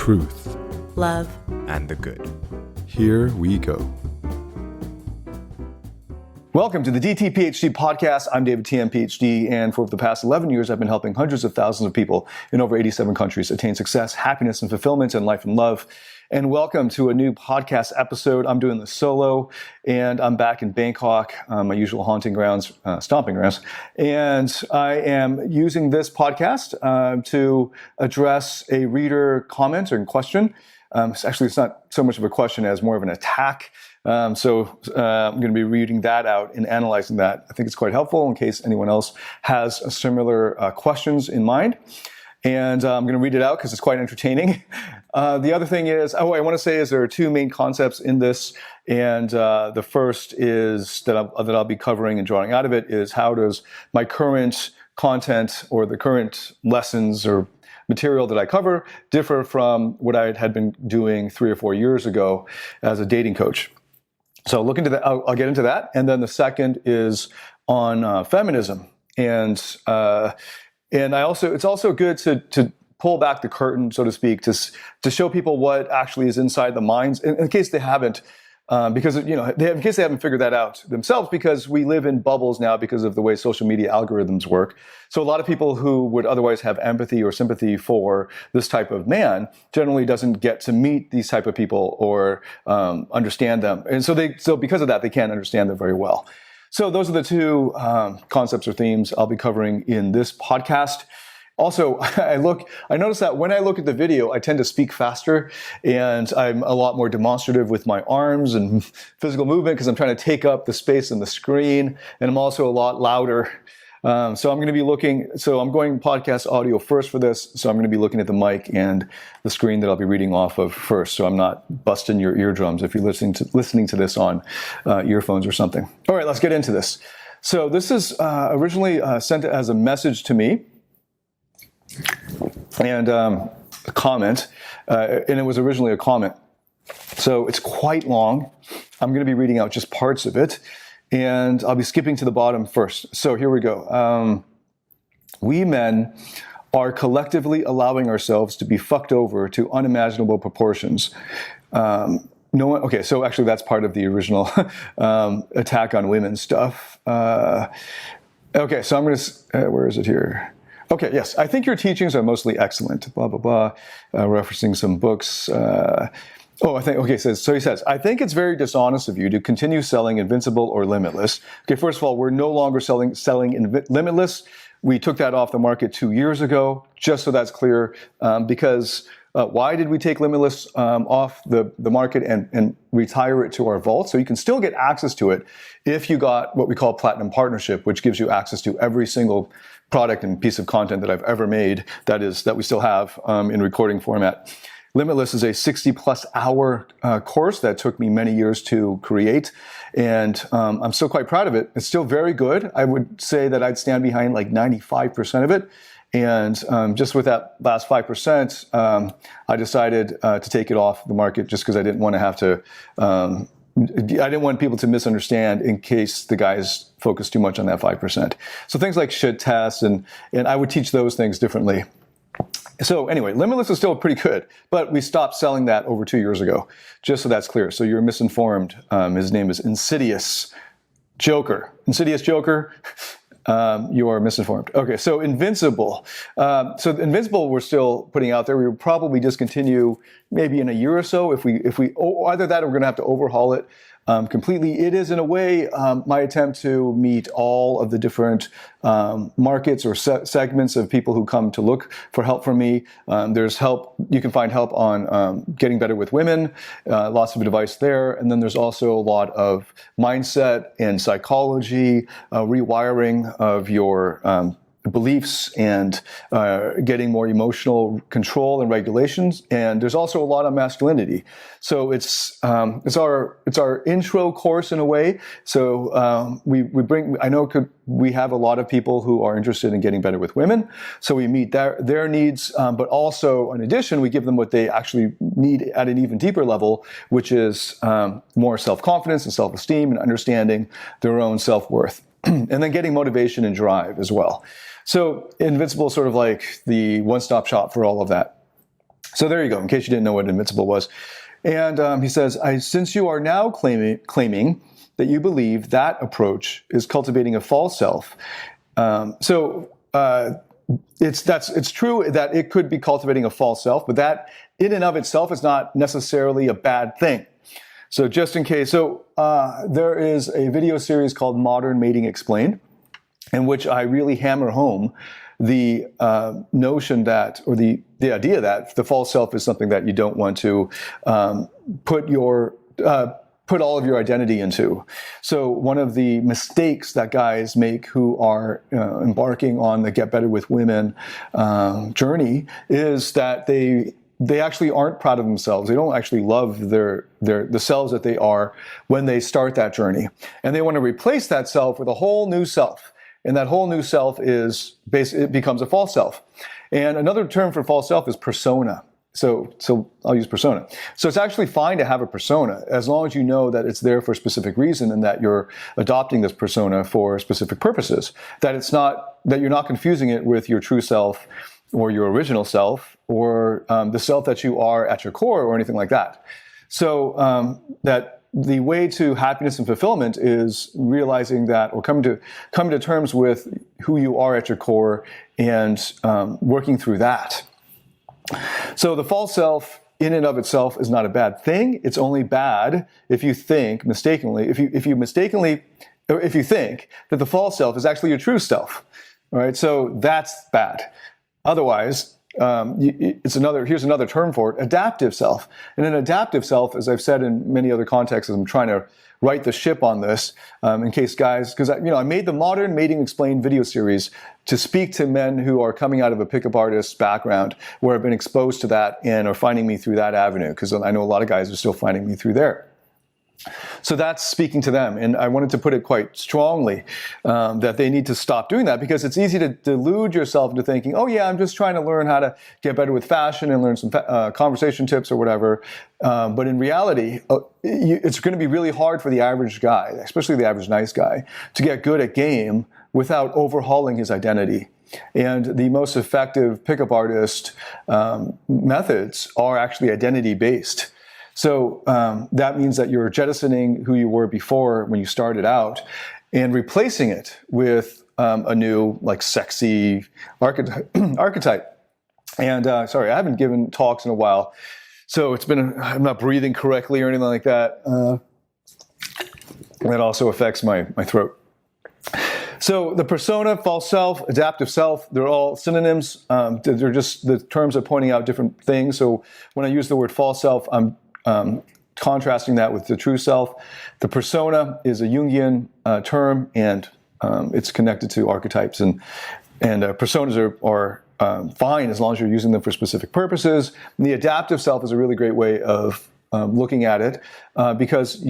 truth, love, and the good. Here we go. Welcome to the DTPHD Podcast. I'm David Tian, Ph.D., and for the past 11 years, I've been helping hundreds of thousands of people in over 87 countries attain success, happiness, and fulfillment in life and love. And welcome to a new podcast episode. I'm doing this solo, and I'm back in Bangkok, my usual haunting grounds, stomping grounds. And I am using this podcast to address a reader comment or question. Actually, it's not so much of a question as more of an attack. So I'm going to be reading that out and analyzing that. I think it's quite helpful in case anyone else has similar questions in mind. And I'm going to read it out because it's quite entertaining. The other thing is, I want to say is there are two main concepts in this. And the first is that I'll be covering and drawing out of it is how does my current content or the current lessons or material that I cover differ from what I had been doing 3 or 4 years ago as a dating coach. So look into that. I'll get into that. And then the second is on feminism. And it's also good to pull back the curtain, so to speak, to show people what actually is inside the minds, in case they haven't, in case they haven't figured that out themselves, because we live in bubbles now because of the way social media algorithms work. So a lot of people who would otherwise have empathy or sympathy for this type of man generally doesn't get to meet these type of people or understand them. And so because of that, they can't understand them very well. So those are the two concepts or themes I'll be covering in this podcast. Also, I notice that when I look at the video, I tend to speak faster, and I'm a lot more demonstrative with my arms and physical movement because I'm trying to take up the space in the screen, and I'm also a lot louder. So I'm going podcast audio first for this, so I'm going to be looking at the mic and the screen that I'll be reading off of first, so I'm not busting your eardrums if you're listening to this on earphones or something. All right, let's get into this. So this is originally sent as a message to me, and a comment, and it was originally a comment. So it's quite long. I'm going to be reading out just parts of it, and I'll be skipping to the bottom first. So here we go. We men are collectively allowing ourselves to be fucked over to unimaginable proportions. Okay, so actually that's part of the original attack on women stuff. Okay, so I'm going to, where is it here? Okay, yes, I think your teachings are mostly excellent, blah, blah, blah, referencing some books. So he says, I think it's very dishonest of you to continue selling Invincible or Limitless. Okay, first of all, we're no longer selling Limitless. We took that off the market 2 years ago, just so that's clear, because why did we take Limitless off the market and retire it to our vault? So you can still get access to it if you got what we call Platinum Partnership, which gives you access to every single product and piece of content that I've ever made that we still have in recording format. Limitless is a 60-plus hour course that took me many years to create, and I'm still quite proud of it. It's still very good. I would say that I'd stand behind like 95% of it. And just with that last 5%, I decided to take it off the market just because I didn't want to have to. I didn't want people to misunderstand in case the guys focus too much on that 5%. So things like shit tests, and I would teach those things differently. So anyway, Limitless is still pretty good, but we stopped selling that over 2 years ago, just so that's clear. So you're misinformed. His name is Insidious Joker. You are misinformed. Okay, so Invincible. Invincible we're still putting out there. We will probably discontinue maybe in a year or so if we either that or we're going to have to overhaul it completely. It is in a way my attempt to meet all of the different markets or segments of people who come to look for help from me. There's help. You can find help on getting better with women, lots of advice there. And then there's also a lot of mindset and psychology, rewiring of your beliefs and getting more emotional control and regulations. And there's also a lot on masculinity. So it's our intro course in a way. So we have a lot of people who are interested in getting better with women. So we meet their needs, but also in addition, we give them what they actually need at an even deeper level, which is more self-confidence and self-esteem and understanding their own self-worth. And then getting motivation and drive as well. So Invincible is sort of like the one-stop shop for all of that. So there you go, in case you didn't know what invincible was. And he says, since you are now claiming that you believe that approach is cultivating a false self. It's true that it could be cultivating a false self, but that in and of itself is not necessarily a bad thing. So just in case, there is a video series called Modern Mating Explained, in which I really hammer home the notion that, or the idea that the false self is something that you don't want to put all of your identity into. So one of the mistakes that guys make who are embarking on the Get Better with Women journey is that they actually aren't proud of themselves. They don't actually love the selves that they are when they start that journey. And they want to replace that self with a whole new self. And that whole new self it becomes a false self. And another term for false self is persona. So I'll use persona. So it's actually fine to have a persona as long as you know that it's there for a specific reason and that you're adopting this persona for specific purposes. That you're not confusing it with your true self or your original self or the self that you are at your core or anything like that. So that the way to happiness and fulfillment is realizing that, or coming to terms with who you are at your core and working through that. So the false self in and of itself is not a bad thing. It's only bad if you think if you think that the false self is actually your true self. All right, so that's bad. Otherwise, here's another term for it: adaptive self. And an adaptive self, as I've said in many other contexts, I'm trying to right the ship on this, in case guys, because I made the Modern Mating Explained video series to speak to men who are coming out of a pickup artist background, where I've been exposed to that and are finding me through that avenue, because I know a lot of guys are still finding me through there. So that's speaking to them, and I wanted to put it quite strongly that they need to stop doing that, because it's easy to delude yourself into thinking, oh yeah, I'm just trying to learn how to get better with fashion and learn some conversation tips or whatever. But in reality, it's going to be really hard for the average guy, especially the average nice guy, to get good at game without overhauling his identity. And the most effective pickup artist methods are actually identity-based. So that means that you're jettisoning who you were before when you started out and replacing it with a new, like, sexy archetype. And sorry, I haven't given talks in a while, so I'm not breathing correctly or anything like that. That also affects my throat. So the persona, false self, adaptive self, they're all synonyms. They're just the terms are pointing out different things. So when I use the word false self, I'm contrasting that with the true self. The persona is a Jungian term, and it's connected to archetypes. And personas are fine as long as you're using them for specific purposes. And the adaptive self is a really great way of looking at it, because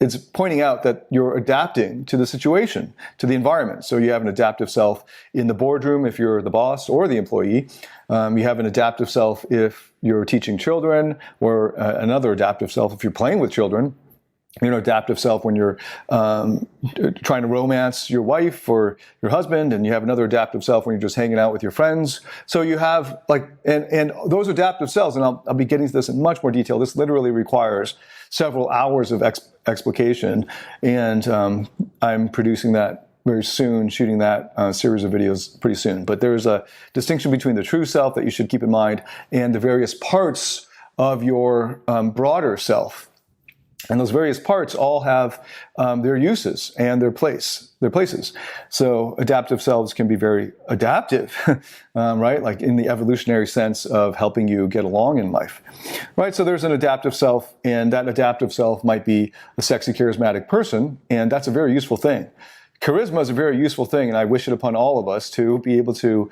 it's pointing out that you're adapting to the situation, to the environment. So you have an adaptive self in the boardroom if you're the boss or the employee. You have an adaptive self if you're teaching children, or another adaptive self if you're playing with children. You're an adaptive self when you're trying to romance your wife or your husband, and you have another adaptive self when you're just hanging out with your friends. So you have and those adaptive selves, and I'll be getting to this in much more detail. This literally requires several hours of explication, and I'm producing that very soon, shooting that series of videos pretty soon. But there's a distinction between the true self that you should keep in mind and the various parts of your broader self. And those various parts all have their uses and their places. So adaptive selves can be very adaptive, right? Like in the evolutionary sense of helping you get along in life, right? So there's an adaptive self, and that adaptive self might be a sexy, charismatic person, and that's a very useful thing. Charisma is a very useful thing, and I wish it upon all of us to be able to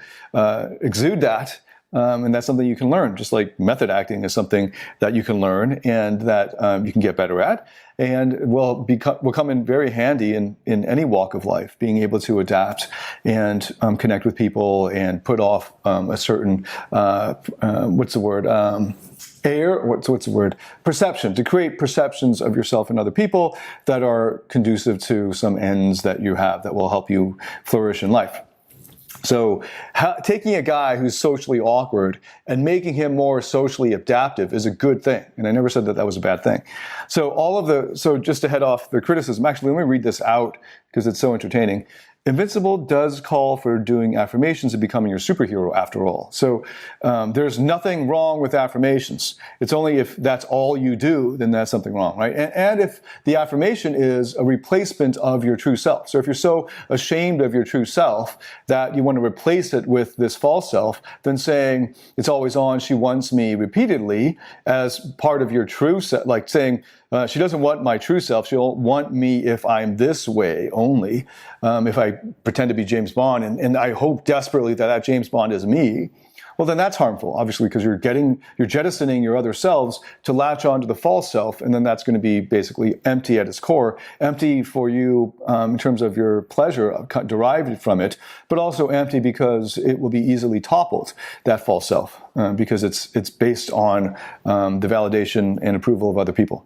exude that. And that's something you can learn, just like method acting is something that you can learn and that you can get better at, and will come in very handy in any walk of life, being able to adapt and connect with people and put off a certain, perception, to create perceptions of yourself and other people that are conducive to some ends that you have that will help you flourish in life. So taking a guy who's socially awkward and making him more socially adaptive is a good thing. And I never said that that was a bad thing. So just to head off the criticism, actually, let me read this out because it's so entertaining. Invincible does call for doing affirmations and becoming your superhero after all. So there's nothing wrong with affirmations. It's only if that's all you do, then that's something wrong, right? And if the affirmation is a replacement of your true self. So if you're so ashamed of your true self that you want to replace it with this false self, then saying it's always on, she wants me repeatedly as part of your true self, like saying, she doesn't want my true self. She'll want me if I'm this way only, if I pretend to be James Bond, and I hope desperately that James Bond is me. Well, then that's harmful, obviously, because you're jettisoning your other selves to latch onto the false self, and then that's going to be basically empty at its core, empty for you in terms of your pleasure derived from it, but also empty because it will be easily toppled, that false self, because it's based on the validation and approval of other people.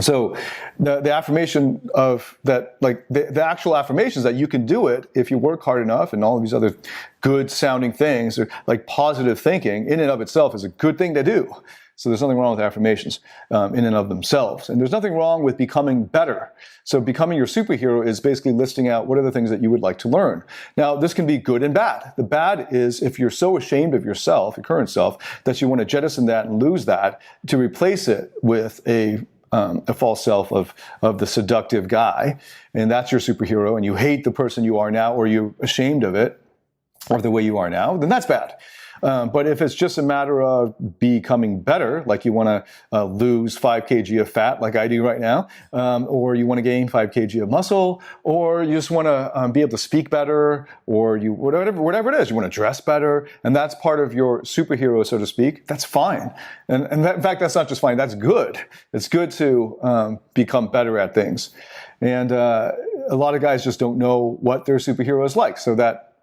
So the affirmation of that, like the actual affirmations that you can do it if you work hard enough and all of these other good sounding things, or like positive thinking in and of itself is a good thing to do. So there's nothing wrong with affirmations in and of themselves. And there's nothing wrong with becoming better. So becoming your superhero is basically listing out what are the things that you would like to learn. Now, this can be good and bad. The bad is if you're so ashamed of yourself, your current self, that you want to jettison that and lose that to replace it with a false self of the seductive guy, and that's your superhero, and you hate the person you are now, or you're ashamed of it, or the way you are now, then that's bad. But if it's just a matter of becoming better, like you want to lose 5 kg of fat like I do right now, or you want to gain 5 kg of muscle, or you just want to be able to speak better, or you whatever it is, you want to dress better, and that's part of your superhero, so to speak, that's fine. And in fact, that's not just fine, that's good. It's good to become better at things. And a lot of guys just don't know what their superhero is like, so that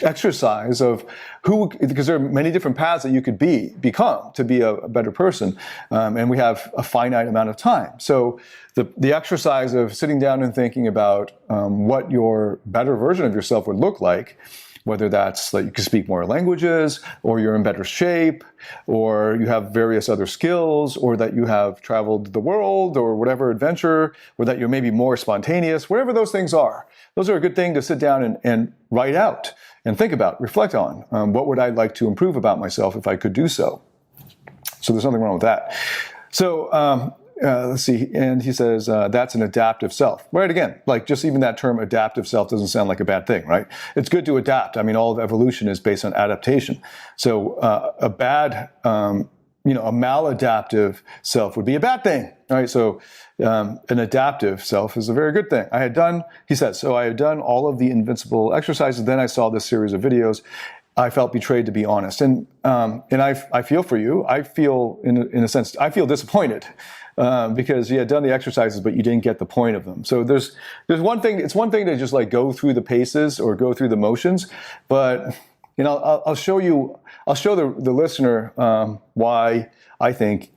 exercise of because there are many different paths that you could become to be a better person, and we have a finite amount of time. So the exercise of sitting down and thinking about what your better version of yourself would look like, whether that's like you can speak more languages, or you're in better shape, or you have various other skills, or that you have traveled the world, or whatever adventure, or that you're maybe more spontaneous, whatever those things are. Those are a good thing to sit down and write out and think about, reflect on. What would I like to improve about myself if I could do so? So there's nothing wrong with that. So let's see, and he says that's an adaptive self. Right, again, like just even that term adaptive self doesn't sound like a bad thing, right? It's good to adapt. I mean, all of evolution is based on adaptation. So a maladaptive self would be a bad thing, right? So an adaptive self is a very good thing. He says, I had done all of the invincible exercises. Then I saw this series of videos. I felt betrayed, to be honest. And I feel for you. I feel, in a sense, I feel disappointed because you had done the exercises, but you didn't get the point of them. So there's one thing. It's one thing to just like go through the paces or go through the motions, but I'll show the listener why I think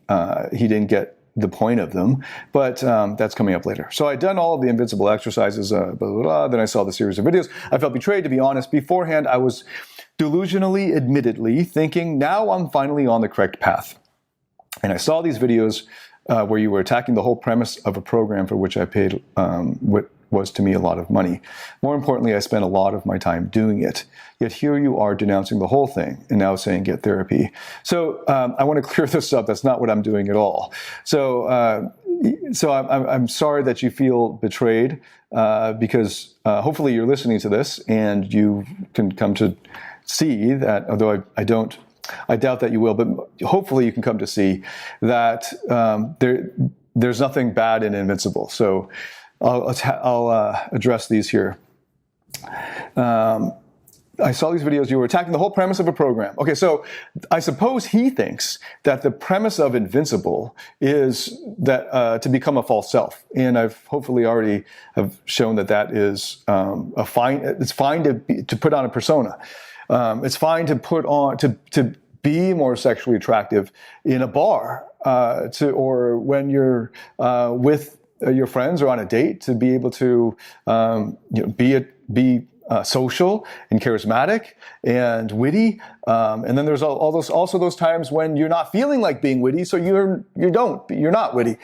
he didn't get the point of them, but that's coming up later. So I'd done all of the invincible exercises, blah, blah, blah. Then I saw the series of videos. I felt betrayed, to be honest. Beforehand, I was delusionally, admittedly, thinking, now I'm finally on the correct path. And I saw these videos where you were attacking the whole premise of a program for which I paid what was to me a lot of money. More importantly, I spent a lot of my time doing it. Yet here you are denouncing the whole thing and now saying get therapy. So I want to clear this up. That's not what I'm doing at all. So I'm sorry that you feel betrayed because hopefully you're listening to this and you can come to see that, although I doubt that you will, but hopefully you can come to see that there's nothing bad and invincible. So I'll address these here. I saw these videos. You were attacking the whole premise of a program. Okay, so I suppose he thinks that the premise of Invincible is that to become a false self, and I've hopefully already have shown that is It's fine to put on a persona. It's fine to put on to be more sexually attractive in a bar, or when you're with your friends or on a date, to be able to be social and charismatic and witty. And then there's all those times when you're not feeling like being witty, so you're not witty.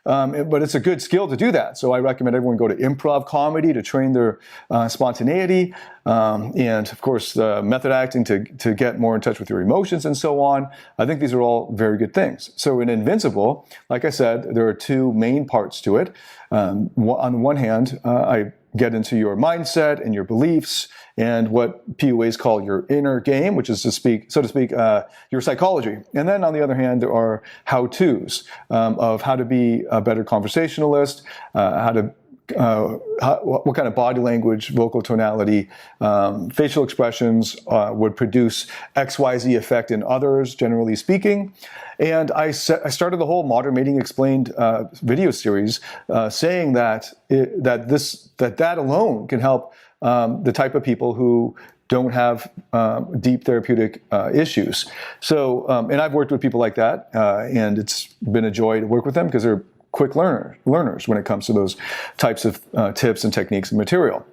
But it's a good skill to do that. So I recommend everyone go to improv comedy to train their spontaneity, and of course method acting to get more in touch with your emotions and so on. I think these are all very good things. So in Invincible, like I said, there are two main parts to it. On the one hand, I get into your mindset and your beliefs and what PUAs call your inner game, which is so to speak, your psychology. And then on the other hand, there are how-tos of how to be a better conversationalist, what kind of body language, vocal tonality, facial expressions would produce XYZ effect in others, generally speaking. And I started the whole Modern Mating Explained video series saying that that alone can help the type of people who don't have deep therapeutic issues. So, and I've worked with people like that, and it's been a joy to work with them because they're quick learners when it comes to those types of tips and techniques and material.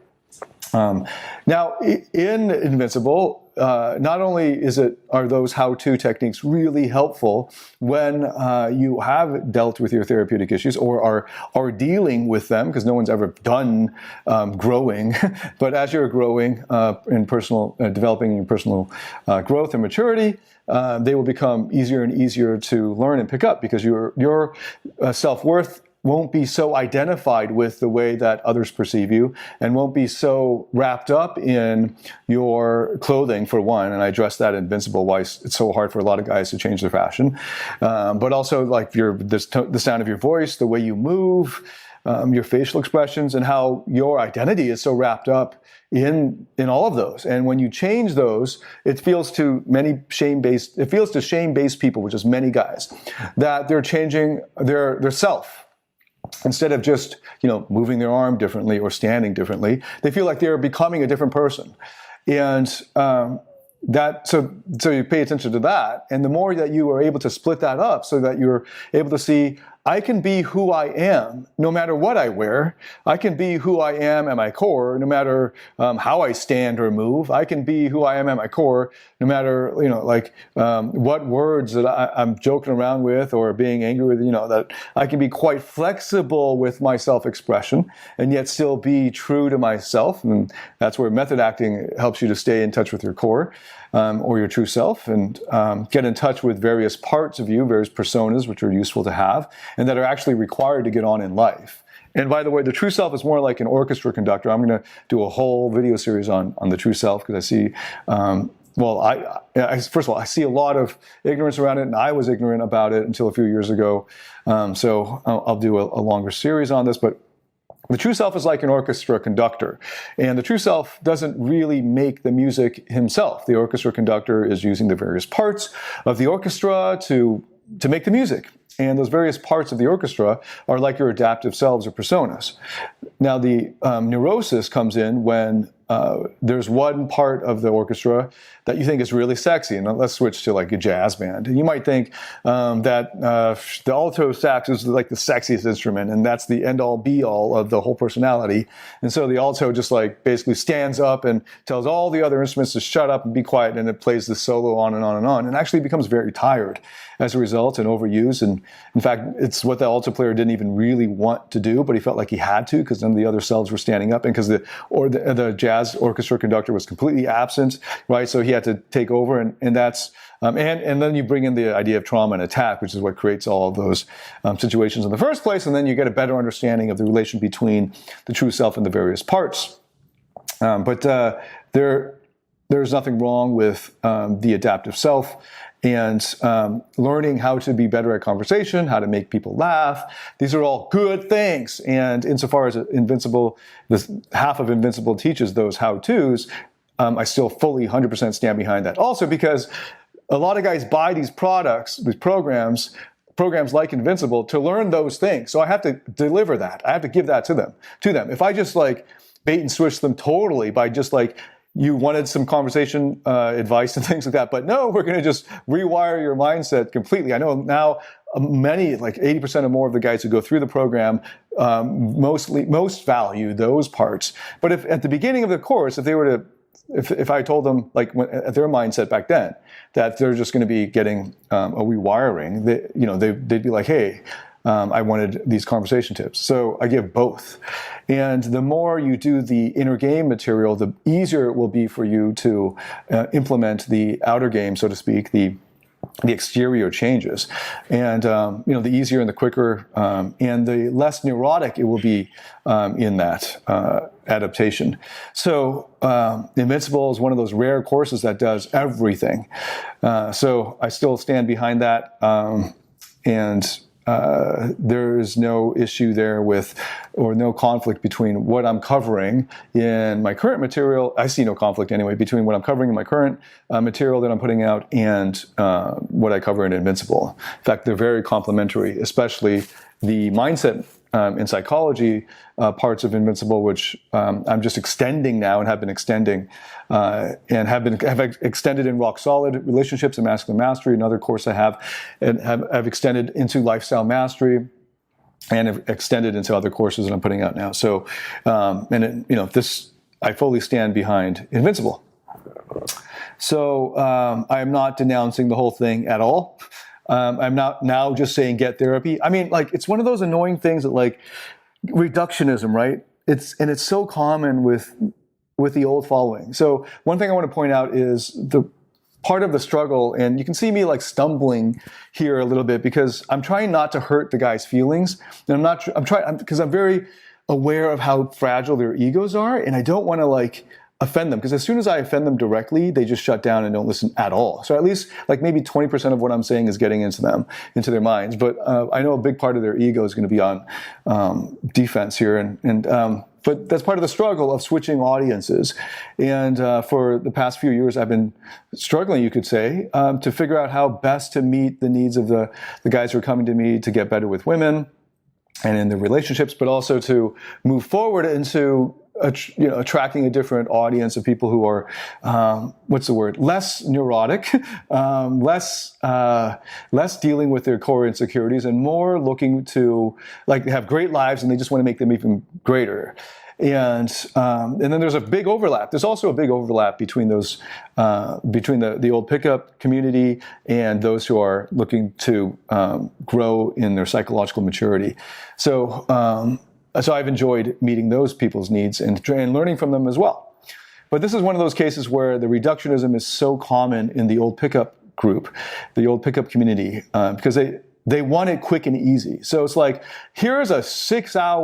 Now, in Invincible, not only are those how-to techniques really helpful when you have dealt with your therapeutic issues or are dealing with them, because no one's ever done growing, but as you're growing in developing your personal growth and maturity, they will become easier and easier to learn and pick up because your self-worth won't be so identified with the way that others perceive you and won't be so wrapped up in your clothing, for one. And I addressed that in Invincible, why it's so hard for a lot of guys to change their fashion. But also like the sound of your voice, the way you move, your facial expressions, and how your identity is so wrapped up in all of those. And when you change those, it feels to shame-based people, which is many guys, that they're changing their self. Instead of just, moving their arm differently or standing differently, they feel like they're becoming a different person. And so you pay attention to that. And the more that you are able to split that up so that you're able to see, I can be who I am no matter what I wear. I can be who I am at my core no matter how I stand or move. I can be who I am at my core no matter, what words that I'm joking around with or being angry with, that I can be quite flexible with my self-expression and yet still be true to myself. And that's where method acting helps you to stay in touch with your core. Or your true self, and get in touch with various parts of you, various personas, which are useful to have, and that are actually required to get on in life. And by the way, the true self is more like an orchestra conductor. I'm going to do a whole video series on the true self because I see, first of all, I see a lot of ignorance around it, and I was ignorant about it until a few years ago. So I'll do a longer series on this, but the true self is like an orchestra conductor, and the true self doesn't really make the music himself. The orchestra conductor is using the various parts of the orchestra to make the music. And those various parts of the orchestra are like your adaptive selves or personas. Now, the neurosis comes in when there's one part of the orchestra that you think is really sexy. And let's switch to like a jazz band. And you might think that the alto sax is like the sexiest instrument, and that's the end-all, be-all of the whole personality. And so the alto just like basically stands up and tells all the other instruments to shut up and be quiet, and it plays the solo on and on and on, and actually becomes very tired as a result and overused. And in fact, it's what the alto player didn't even really want to do, but he felt like he had to because none of the other selves were standing up, and because the jazz orchestra conductor was completely absent, right? So he had to take over, and that's and then you bring in the idea of trauma and attack, which is what creates all of those situations in the first place, and then you get a better understanding of the relation between the true self and the various parts. But there's nothing wrong with the adaptive self. And learning how to be better at conversation, how to make people laugh. These are all good things. And insofar as Invincible, this half of Invincible teaches those how-tos, I still fully 100% stand behind that. Also because a lot of guys buy these products, these programs like Invincible to learn those things. So I have to deliver that. I have to give that to them. If I just like bait and switch them totally by just like you wanted some conversation advice and things like that, but no, we're going to just rewire your mindset completely. I know now many, like 80% or more of the guys who go through the program, most value those parts. But if at the beginning of the course, if I told them, like at their mindset back then, that they're just going to be getting a rewiring, they'd be like, hey, I wanted these conversation tips. So I give both. And the more you do the inner game material, the easier it will be for you to implement the outer game, so to speak, the exterior changes. And, the easier and the quicker and the less neurotic it will be in that adaptation. So Invincible is one of those rare courses that does everything. So I still stand behind that. There's no issue there or no conflict between what I'm covering in my current material. I see no conflict anyway between what I'm covering in my current material that I'm putting out and what I cover in Invincible. In fact, they're very complementary, especially the mindset and psychology parts of Invincible, which I'm just extending now and have been extending and have extended in Rock Solid Relationships and Masculine Mastery, another course I have, and have extended into Lifestyle Mastery, and have extended into other courses that I'm putting out now. So, I fully stand behind Invincible. So I am not denouncing the whole thing at all. I'm not now just saying get therapy. I mean, like, it's one of those annoying things that, like, reductionism, right? It's so common with the old following. So one thing I want to point out is the part of the struggle, and you can see me like stumbling here a little bit because I'm trying not to hurt the guy's feelings. And because I'm very aware of how fragile their egos are, and I don't want to like offend them, because as soon as I offend them directly, they just shut down and don't listen at all. So at least like maybe 20% of what I'm saying is getting into their minds. But I know a big part of their ego is going to be on defense here, but that's part of the struggle of switching audiences. And for the past few years, I've been struggling, you could say, to figure out how best to meet the needs of the guys who are coming to me to get better with women and in their relationships, but also to move forward into attracting a different audience of people who are, less neurotic, less dealing with their core insecurities, and more looking to like have great lives, and they just want to make them even greater. And then there's a big overlap. There's also a big overlap between those, between the old pickup community and those who are looking to grow in their psychological maturity. So I've enjoyed meeting those people's needs and learning from them as well. But this is one of those cases where the reductionism is so common in the old pickup group, the old pickup community, because they want it quick and easy. So it's like, here's a series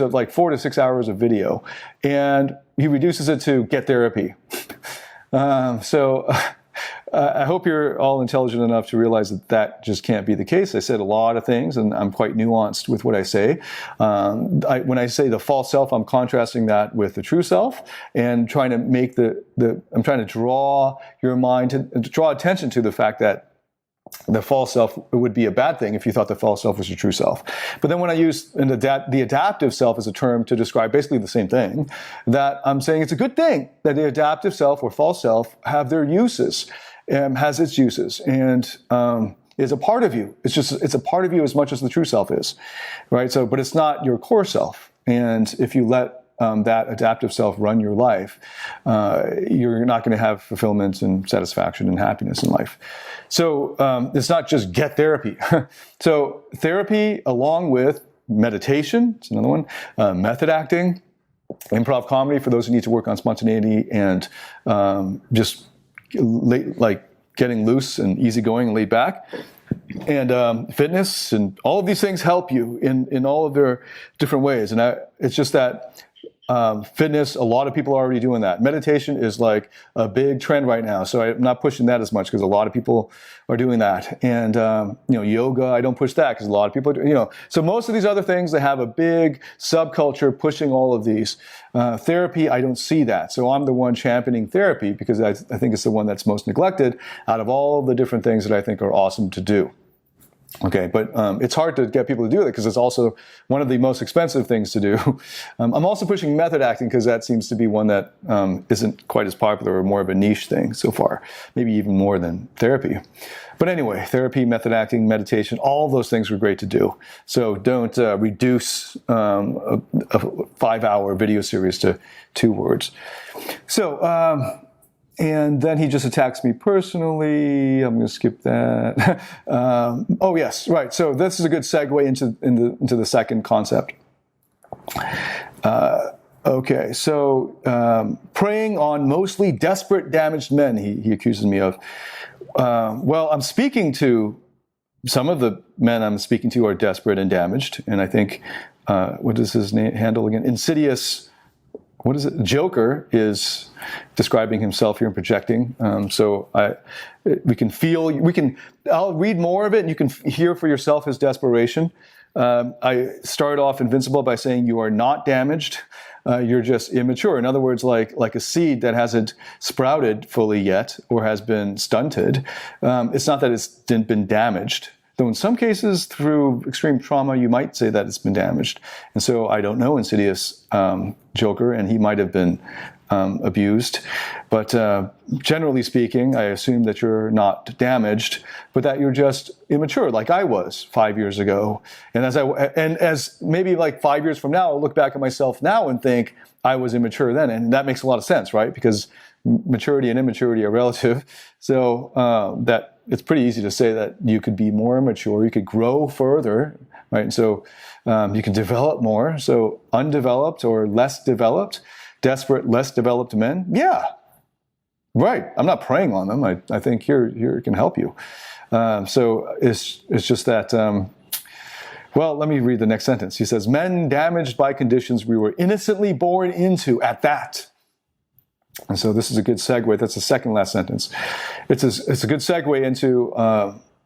of like 4 to 6 hours of video, and he reduces it to get therapy. I hope you're all intelligent enough to realize that just can't be the case. I said a lot of things, and I'm quite nuanced with what I say. When I say the false self, I'm contrasting that with the true self, and trying to make I'm trying to draw your mind to draw attention to the fact that the false self would be a bad thing if you thought the false self was your true self. But then when I use the adaptive self as a term to describe basically the same thing, that I'm saying it's a good thing that the adaptive self or false self have their uses, has its uses, and is a part of you. It's a part of you as much as the true self is, right? So, but it's not your core self. And if you let that adaptive self run your life, you're not going to have fulfillment and satisfaction and happiness in life. So it's not just get therapy. So therapy along with meditation, it's another one, method acting, improv comedy for those who need to work on spontaneity and just getting loose and easygoing and laid back. And fitness and all of these things help you in all of their different ways. And it's just that fitness, a lot of people are already doing that. Meditation is like a big trend right now. So I'm not pushing that as much because a lot of people are doing that. And, yoga, I don't push that because a lot of people are, so most of these other things, they have a big subculture pushing all of these. Therapy, I don't see that. So I'm the one championing therapy because I think it's the one that's most neglected out of all the different things that I think are awesome to do. Okay, but it's hard to get people to do it because it's also one of the most expensive things to do. I'm also pushing method acting because that seems to be one that isn't quite as popular or more of a niche thing so far, maybe even more than therapy. But anyway, therapy, method acting, meditation, all those things are great to do. So don't reduce a 5-hour video series to 2 words. So, and then he just attacks me personally. I'm going to skip that. Oh, yes, right. So this is a good segue into the second concept. Okay, so preying on mostly desperate, damaged men, he accuses me of. Well, I'm speaking to some of the men I'm speaking to are desperate and damaged. And I think, what is his handle again? Insidious. What is it? Joker is describing himself here and projecting. I'll read more of it and you can hear for yourself his desperation. I start off Invincible by saying you are not damaged. You're just immature. In other words, like a seed that hasn't sprouted fully yet or has been stunted. It's not that it's been damaged. Though in some cases, through extreme trauma, you might say that it's been damaged. And so I don't know Insidious Joker, and he might have been abused. But generally speaking, I assume that you're not damaged, but that you're just immature, like I was 5 years ago. And as maybe like 5 years from now, I'll look back at myself now and think I was immature then. And that makes a lot of sense, right? Because maturity and immaturity are relative. So that it's pretty easy to say that you could be more immature, you could grow further, right? And so you can develop more. So undeveloped or less developed, desperate, less developed men, yeah, right. I'm not preying on them. I think here can help you. So it's just that. Well, let me read the next sentence. He says, "Men damaged by conditions we were innocently born into at that." And so this is a good segue. That's the second last sentence. It's a good segue into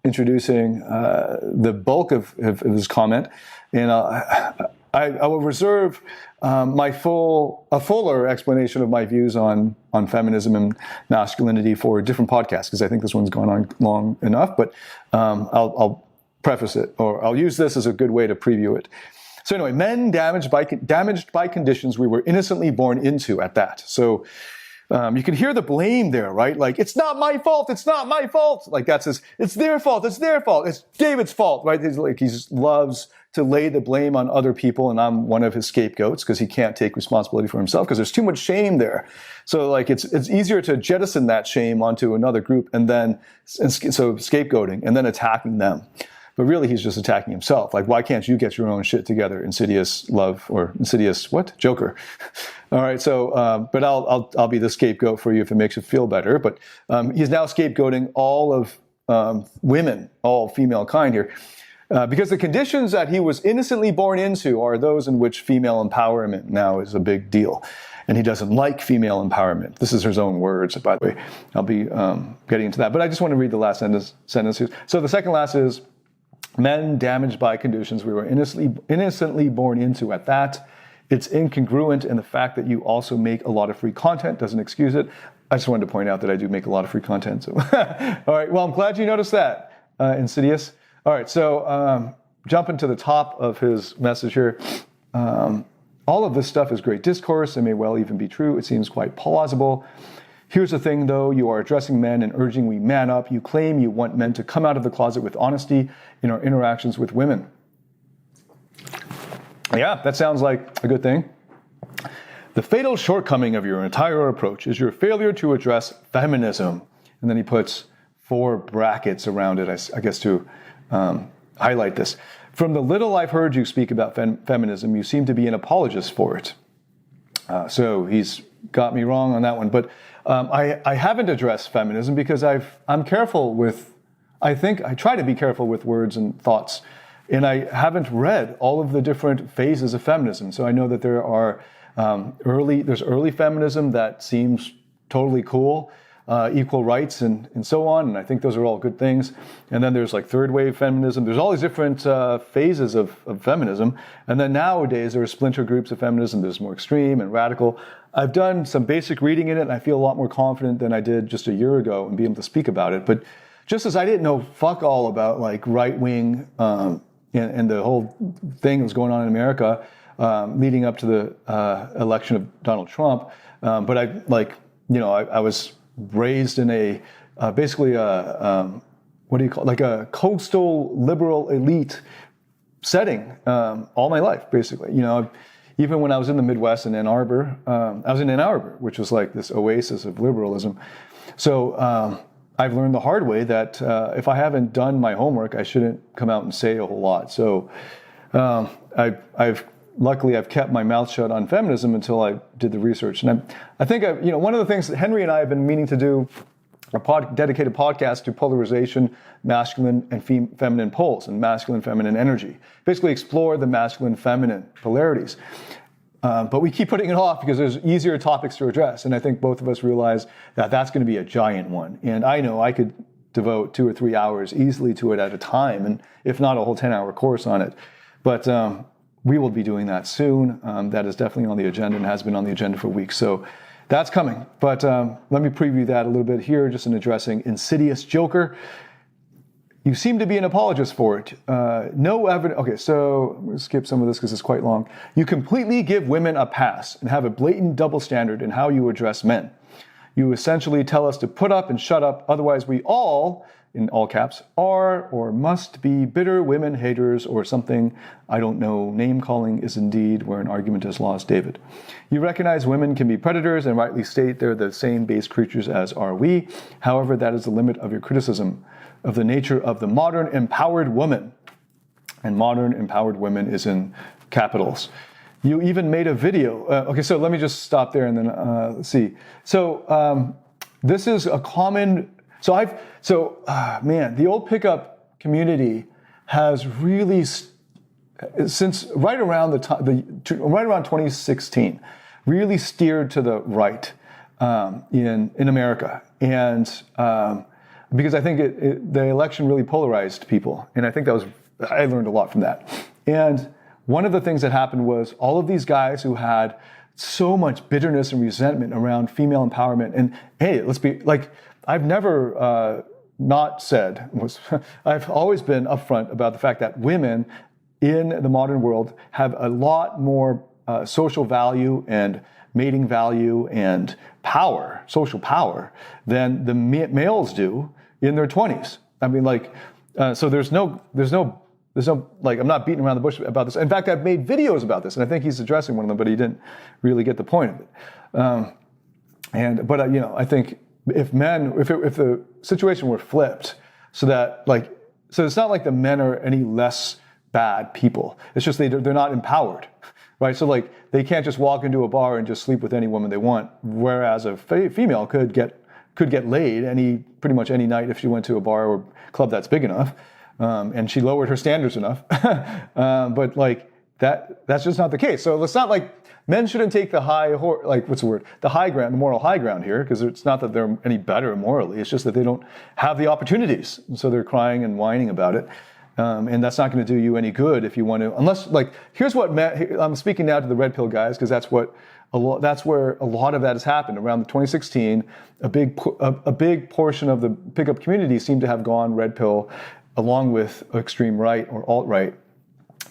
introducing the bulk of his comment. And I will reserve a fuller explanation of my views on feminism and masculinity for a different podcast, because I think this one's gone on long enough. But I'll preface it, or I'll use this as a good way to preview it. So anyway, men damaged by conditions we were innocently born into at that. So you can hear the blame there, right? Like, it's not my fault. It's not my fault. Like it's their fault. It's their fault. It's David's fault, right? He just loves to lay the blame on other people, and I'm one of his scapegoats because he can't take responsibility for himself because there's too much shame there. So like it's easier to jettison that shame onto another group so scapegoating and then attacking them. But really, he's just attacking himself. Like, why can't you get your own shit together? Insidious love, or insidious what? Joker. All right. So, but I'll be the scapegoat for you if it makes you feel better. But he's now scapegoating all of women, all female kind here, because the conditions that he was innocently born into are those in which female empowerment now is a big deal. And he doesn't like female empowerment. This is his own words, by the way. I'll be getting into that. But I just want to read the last sentence here. So the second last is, men damaged by conditions we were innocently born into at that. It's incongruent in the fact that you also make a lot of free content. Doesn't excuse it. I just wanted to point out that I do make a lot of free content. So, all right. Well, I'm glad you noticed that, Insidious. All right. So jumping to the top of his message here. All of this stuff is great discourse and may well even be true. It seems quite plausible. Here's the thing, though. You are addressing men and urging we man up. You claim you want men to come out of the closet with honesty in our interactions with women. Yeah, that sounds like a good thing. The fatal shortcoming of your entire approach is your failure to address feminism. And then he puts 4 brackets around it, I guess, to highlight this. From the little I've heard you speak about feminism, you seem to be an apologist for it. So he's got me wrong on that one. But I haven't addressed feminism because I'm careful with, I try to be careful with words and thoughts. And I haven't read all of the different phases of feminism. So I know that there are there's early feminism that seems totally cool, equal rights and so on. And I think those are all good things. And then there's like third wave feminism. There's all these different phases of feminism. And then nowadays there are splinter groups of feminism. There's more extreme and radical. I've done some basic reading in it, and I feel a lot more confident than I did just a year ago and be able to speak about it. But just as I didn't know fuck all about like right wing and the whole thing that was going on in America leading up to the election of Donald Trump, but I was raised in a basically what do you call it? Like a coastal liberal elite setting all my life, basically. Even when I was in the Midwest in Ann Arbor, I was in Ann Arbor, which was like this oasis of liberalism. So I've learned the hard way that if I haven't done my homework, I shouldn't come out and say a whole lot. So luckily I've kept my mouth shut on feminism until I did the research. And I think one of the things that Henry and I have been meaning to do, a dedicated podcast to polarization, masculine and feminine poles, and masculine feminine energy. Basically explore the masculine feminine polarities. But we keep putting it off because there's easier topics to address. And I think both of us realize that that's going to be a giant one. And I know I could devote 2 or 3 hours easily to it at a time, and if not a whole 10-hour course on it. But we will be doing that soon. That is definitely on the agenda and has been on the agenda for weeks. So that's coming. But let me preview that a little bit here, just in addressing Insidious Joker. You seem to be an apologist for it. No evidence. Okay, so I'm going to skip some of this because it's quite long. You completely give women a pass and have a blatant double standard in how you address men. You essentially tell us to put up and shut up, otherwise we all, in all caps, are or must be bitter women haters or something. I don't know. Name calling is indeed where an argument has lost David. You recognize women can be predators and rightly state they're the same base creatures as are we. However, that is the limit of your criticism of the nature of the modern empowered woman. And modern empowered women is in capitals. You even made a video. Okay, so let me just stop there and then let's see. So this is a common. The old pickup community has really, since right around right around 2016, really steered to the right in America, and because I think the election really polarized people, and I think I learned a lot from that. And one of the things that happened was all of these guys who had so much bitterness and resentment around female empowerment, and hey, let's be like. I've never I've always been upfront about the fact that women in the modern world have a lot more social value and mating value and power, social power, than the males do in their 20s. I mean, so there's no, I'm not beating around the bush about this. In fact, I've made videos about this, and I think he's addressing one of them, but he didn't really get the point of it. I think, if the situation were flipped, so it's not like the men are any less bad people. It's just they're not empowered, right? So they can't just walk into a bar and just sleep with any woman they want, whereas a female could get laid pretty much any night if she went to a bar or club that's big enough, and she lowered her standards enough. But that's just not the case. So it's not like men shouldn't take the high ground, the moral high ground here, because it's not that they're any better morally. It's just that they don't have the opportunities. And so they're crying and whining about it. And that's not going to do you any good if you want to, here's what I'm speaking now to the red pill guys, because that's where a lot of that has happened. Around 2016, a big portion of the pickup community seemed to have gone red pill along with extreme right or alt-right.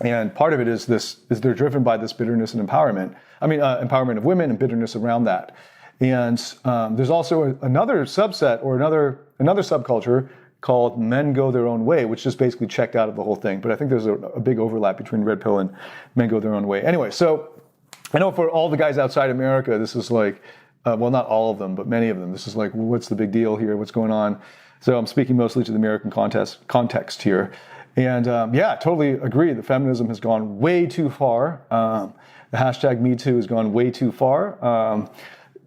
And part of it is they're driven by this bitterness and empowerment. Empowerment of women and bitterness around that. And there's also another subset or another subculture called men go their own way, which just basically checked out of the whole thing. But I think there's a big overlap between red pill and men go their own way. Anyway, so I know for all the guys outside America, this is not all of them, but many of them, this is what's the big deal here? What's going on? So I'm speaking mostly to the American context here. And totally agree. The feminism has gone way too far. The hashtag #MeToo has gone way too far.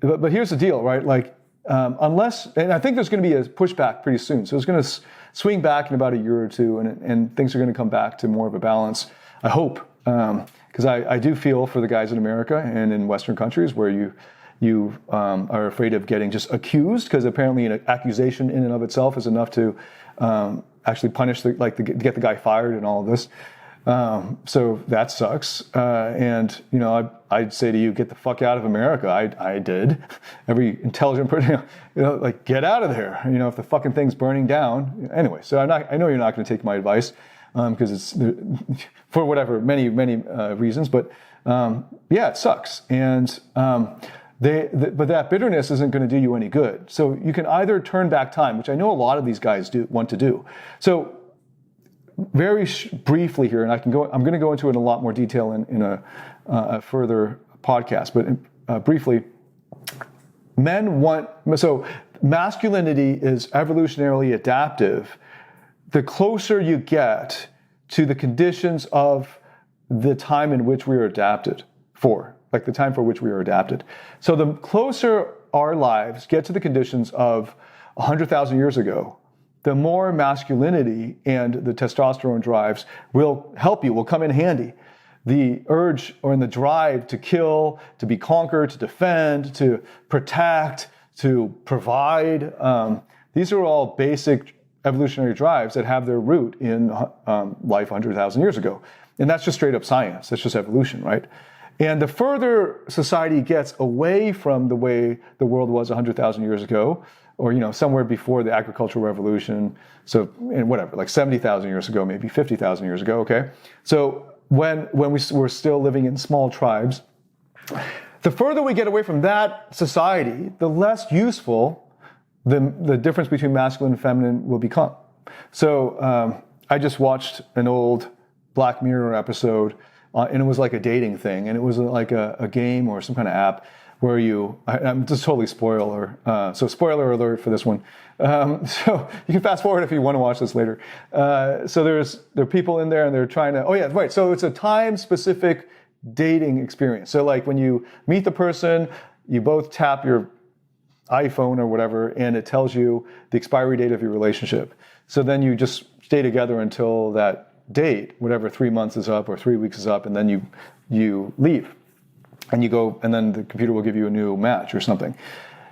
But here's the deal, right? Unless, and I think there's going to be a pushback pretty soon. So it's going to swing back in about a year or two, and things are going to come back to more of a balance. I hope, because I do feel for the guys in America and in Western countries where you are afraid of getting just accused, because apparently an accusation in and of itself is enough to actually punish to get the guy fired and all of this. So that sucks. And I'd say to you, get the fuck out of America. I did. Every intelligent person, like get out of there. If the fucking thing's burning down. Anyway, so I know you're not going to take my advice because it's for whatever many reasons. But yeah, it sucks. And but that bitterness isn't going to do you any good. So you can either turn back time, which I know a lot of these guys want to do. So very briefly here, and I'm going to go into it in a lot more detail in a further podcast, but briefly, so masculinity is evolutionarily adaptive. The closer you get to the conditions of the time in which we are adapted for, like the time for which we are adapted. So the closer our lives get to the conditions of 100,000 years ago, the more masculinity and the testosterone drives will help you, will come in handy. The urge or the drive to kill, to be conquered, to defend, to protect, to provide, these are all basic evolutionary drives that have their root in life 100,000 years ago. And that's just straight up science. That's just evolution, right? And the further society gets away from the way the world was 100,000 years ago, or somewhere before the agricultural revolution, so and whatever, like 70,000 years ago, maybe 50,000 years ago, okay? So when we were still living in small tribes, the further we get away from that society, the less useful the difference between masculine and feminine will become. So I just watched an old Black Mirror episode, and it was like a dating thing, and it was like a game or some kind of app where I'm just totally spoiler, so spoiler alert for this one. So you can fast forward if you want to watch this later. So there are people in there and they're trying to, oh yeah, right. So it's a time-specific dating experience. So like when you meet the person, you both tap your iPhone or whatever, and it tells you the expiry date of your relationship. So then you just stay together until that date, whatever 3 months is up or 3 weeks is up, and then you leave. And you go, and then the computer will give you a new match or something.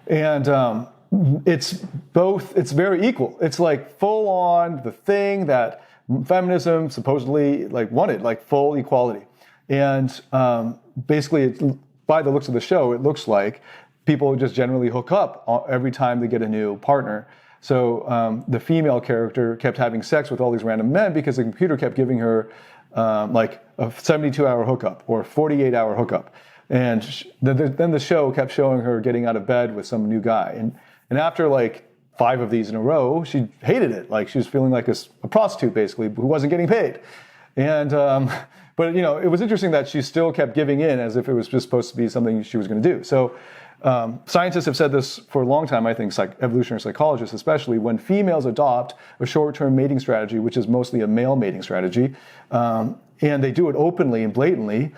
And it's very equal. It's like full on the thing that feminism supposedly wanted, like full equality. And basically, by the looks of the show, it looks like people just generally hook up every time they get a new partner. So the female character kept having sex with all these random men because the computer kept giving her like a 72-hour hookup or 48-hour hookup. And then the show kept showing her getting out of bed with some new guy. And after like 5 of these in a row, she hated it. Like she was feeling like a prostitute, basically, who wasn't getting paid. And but it was interesting that she still kept giving in as if it was just supposed to be something she was going to do. So scientists have said this for a long time, I think, evolutionary psychologists especially, when females adopt a short-term mating strategy, which is mostly a male mating strategy, and they do it openly and blatantly,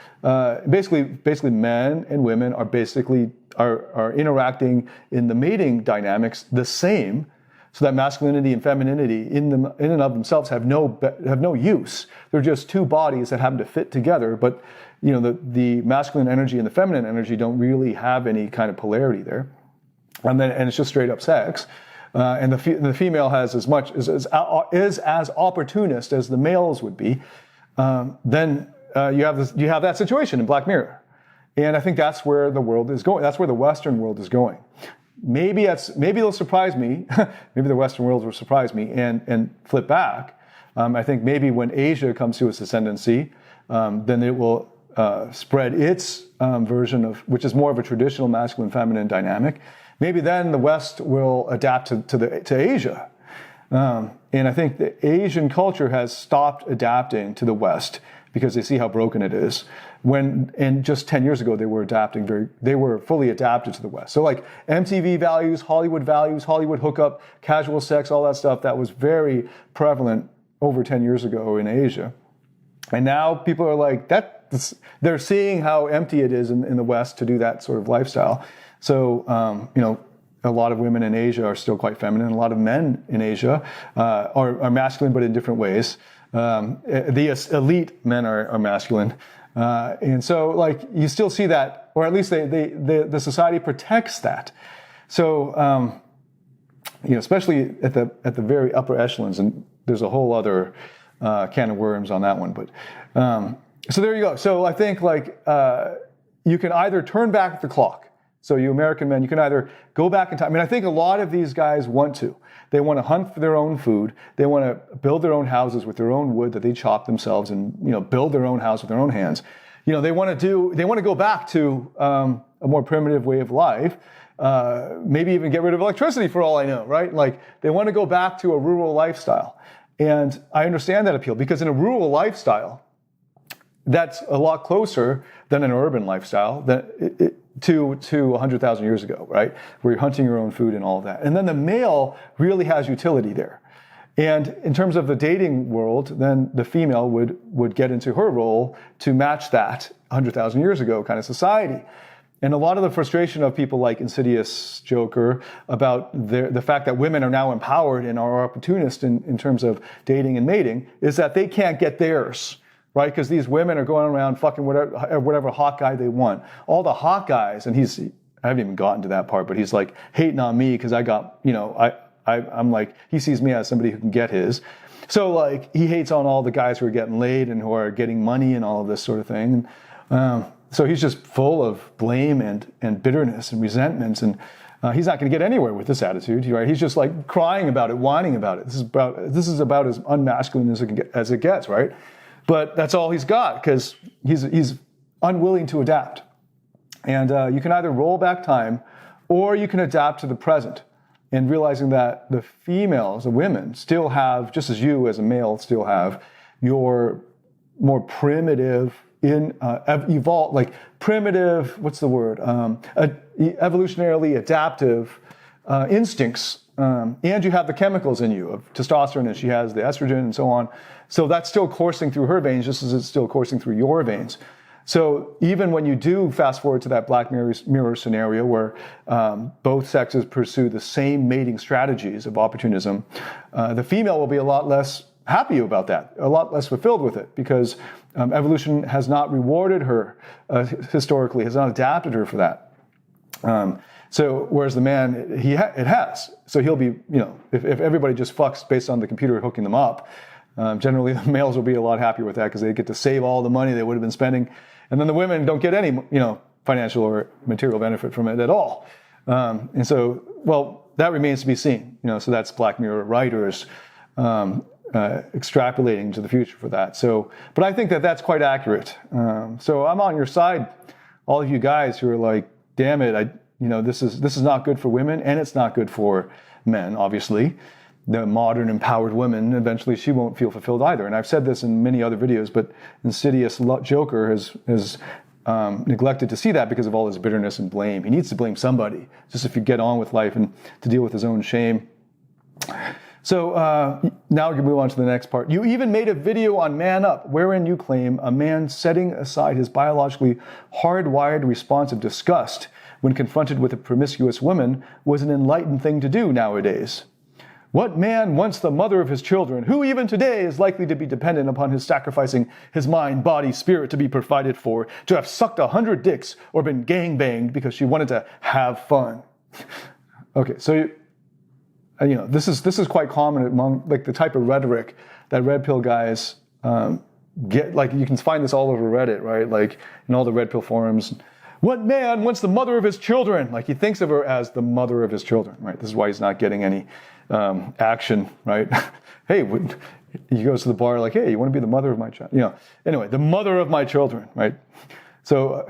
basically men and women are interacting in the mating dynamics the same, so that masculinity and femininity in and of themselves have no use. They're just two bodies that happen to fit together, but the masculine energy and the feminine energy don't really have any kind of polarity there, and it's just straight up sex. And the female has is as opportunist as the males would be. Then you have that situation in Black Mirror, and I think that's where the world is going. That's where the Western world is going. Maybe it'll surprise me. Maybe the Western world will surprise me and flip back. I think maybe when Asia comes to its ascendancy, then it will spread its version of, which is more of a traditional masculine-feminine dynamic. Maybe then the West will adapt to Asia. And I think the Asian culture has stopped adapting to the West because they see how broken it is. And just 10 years ago, they were fully adapted to the West. So like MTV values, Hollywood hookup, casual sex, all that stuff, that was very prevalent over 10 years ago in Asia. And now people are like, they're seeing how empty it is in the West to do that sort of lifestyle. So, a lot of women in Asia are still quite feminine. A lot of men in Asia are masculine, but in different ways. The elite men are masculine. And so, like, you still see that, or at least the society protects that. So, especially at the very upper echelons, and there's a whole other can of worms on that one. But so there you go. So I think you can either turn back the clock. So you American men, you can either go back in time. I mean, I think a lot of these guys want to. They want to hunt for their own food. They want to build their own houses with their own wood that they chop themselves and, build their own house with their own hands. They want to go back to a more primitive way of life. Maybe even get rid of electricity for all I know, right? Like they want to go back to a rural lifestyle. And I understand that appeal because in a rural lifestyle, that's a lot closer than an urban lifestyle to 100,000 years ago, right? Where you're hunting your own food and all of that. And then the male really has utility there. And in terms of the dating world, then the female would get into her role to match that 100,000 years ago kind of society. And a lot of the frustration of people like Insidious Joker about the fact that women are now empowered and are opportunists in terms of dating and mating is that they can't get theirs, right? Because these women are going around fucking whatever hot guy they want. All the hot guys, and I haven't even gotten to that part, but he's like hating on me because I got, I'm like, he sees me as somebody who can get his. So like he hates on all the guys who are getting laid and who are getting money and all of this sort of thing. So he's just full of blame and bitterness and resentments, and he's not going to get anywhere with this attitude, right? He's just like crying about it, whining about it. This is about as unmasculine as it gets, right? But that's all he's got because he's unwilling to adapt. And you can either roll back time, or you can adapt to the present, and realizing that the females, the women, still have, just as you as a male still have, your more primitive evolved, like primitive, what's the word? Evolutionarily adaptive instincts. And you have the chemicals in you of testosterone, and she has the estrogen and so on. So that's still coursing through her veins, just as it's still coursing through your veins. So even when you do fast forward to that Black Mirror scenario where both sexes pursue the same mating strategies of opportunism, the female will be a lot less happy about that, a lot less fulfilled with it, because evolution has not rewarded her historically, has not adapted her for that. So whereas the man, it has. So he'll be, if everybody just fucks based on the computer hooking them up, generally the males will be a lot happier with that because they get to save all the money they would have been spending. And then the women don't get any, financial or material benefit from it at all. And so, well, that remains to be seen. So that's Black Mirror writers extrapolating to the future for that. So, but I think that that's quite accurate. So I'm on your side, all of you guys who are like, damn it, this is not good for women, and it's not good for men, obviously. The modern empowered woman, eventually she won't feel fulfilled either. And I've said this in many other videos, but Insidious Joker has neglected to see that because of all his bitterness and blame. He needs to blame somebody, just if you get on with life and to deal with his own shame. So now we can move on to the next part. You even made a video on Man Up, wherein you claim a man setting aside his biologically hardwired response of disgust when confronted with a promiscuous woman was an enlightened thing to do nowadays. What man wants the mother of his children, who even today is likely to be dependent upon his sacrificing his mind, body, spirit to be provided for, to have sucked 100 dicks or been gangbanged because she wanted to have fun? Okay, so this is quite common among like the type of rhetoric that red pill guys get. Like you can find this all over Reddit, right? Like in all the red pill forums. What man wants the mother of his children? Like he thinks of her as the mother of his children, right? This is why he's not getting any action, right? Hey, he goes to the bar like, hey, you want to be the mother of my child? Anyway, the mother of my children, right? So,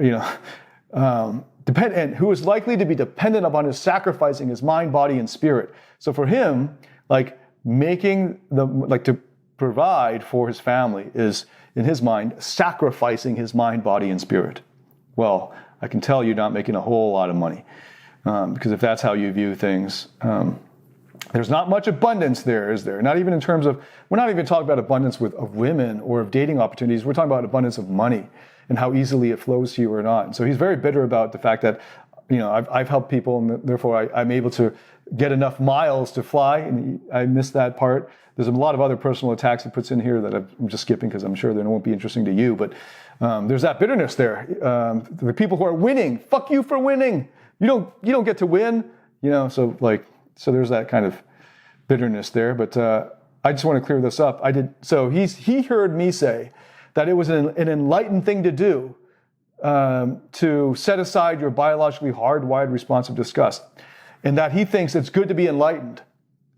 and who is likely to be dependent upon his sacrificing his mind, body, and spirit. So for him, like to provide for his family is, in his mind, sacrificing his mind, body, and spirit. Well, I can tell you're not making a whole lot of money because if that's how you view things, there's not much abundance there, is there? Not even in terms of, we're not even talking about abundance of women or of dating opportunities. We're talking about abundance of money and how easily it flows to you or not. And so he's very bitter about the fact that, I've helped people and therefore I'm able to get enough miles to fly. And I missed that part. There's a lot of other personal attacks he puts in here that I'm just skipping because I'm sure they won't be interesting to you. But there's that bitterness there. The people who are winning, fuck you for winning. You don't get to win. So there's that kind of bitterness there. But I just want to clear this up. So he heard me say that it was an enlightened thing to do to set aside your biologically hardwired response of disgust, and that he thinks it's good to be enlightened.